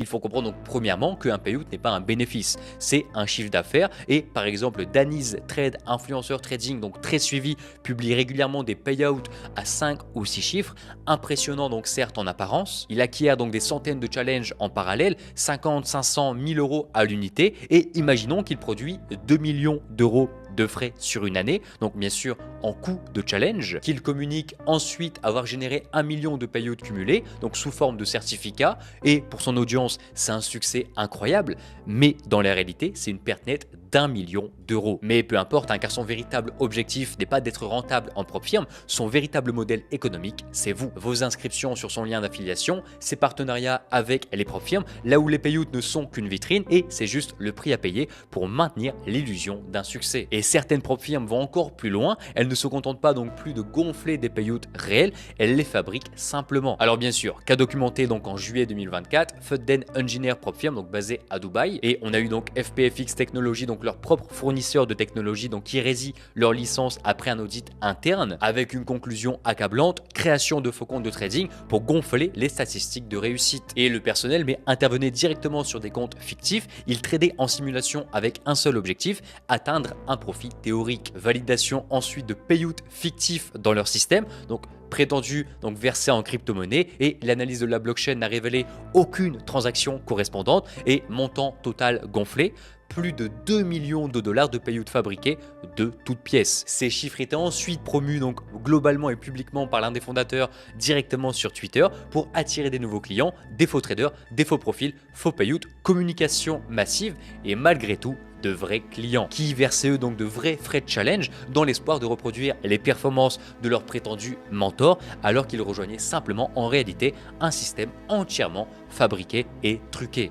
Il faut comprendre donc premièrement qu'un payout n'est pas un bénéfice, c'est un chiffre d'affaires et par exemple Daniz Trade, influenceur trading donc très suivi, publie régulièrement des payouts à 5 ou 6 chiffres, impressionnant donc certes en apparence. Il acquiert donc des centaines de challenges en parallèle, 50, 500, 1000 euros à l'unité et imaginons qu'il produit 2 millions d'euros de frais sur une année, donc bien sûr en coût de challenge, qu'il communique ensuite avoir généré 1 million de payouts cumulés, donc sous forme de certificats, et pour son audience, c'est un succès incroyable, mais dans la réalité, c'est une perte nette d'1 million d'euros. Mais peu importe, hein, car son véritable objectif n'est pas d'être rentable en propre firme, son véritable modèle économique, c'est vous. Vos inscriptions sur son lien d'affiliation, ses partenariats avec les propres firmes, là où les payouts ne sont qu'une vitrine, et c'est juste le prix à payer pour maintenir l'illusion d'un succès. Et certaines propres firmes vont encore plus loin, elles ne se contentent pas donc plus de gonfler des payouts réels, elles les fabriquent simplement. Alors bien sûr, qu'a documenté donc en juillet 2024, Fudden Engineer propre firme, donc basée à Dubaï, et on a eu donc FPFX Technologies, donc leur propre fournisseur de technologie, donc qui résit leur licence après un audit interne, avec une conclusion accablante, création de faux comptes de trading pour gonfler les statistiques de réussite. Et le personnel intervenait directement sur des comptes fictifs, il tradait en simulation avec un seul objectif, atteindre un profit théorique. Validation ensuite de payouts fictifs dans leur système, donc prétendu donc versé en crypto-monnaie, et l'analyse de la blockchain n'a révélé aucune transaction correspondante et montant total gonflé, plus de 2 millions de dollars de payouts fabriqués de toutes pièces. Ces chiffres étaient ensuite promus donc globalement et publiquement par l'un des fondateurs directement sur Twitter pour attirer des nouveaux clients, des faux traders, des faux profils, faux payouts, communication massive et malgré tout de vrais clients qui versaient eux donc de vrais frais de challenge dans l'espoir de reproduire les performances de leurs prétendus mentors alors qu'ils rejoignaient simplement en réalité un système entièrement fabriqué et truqué.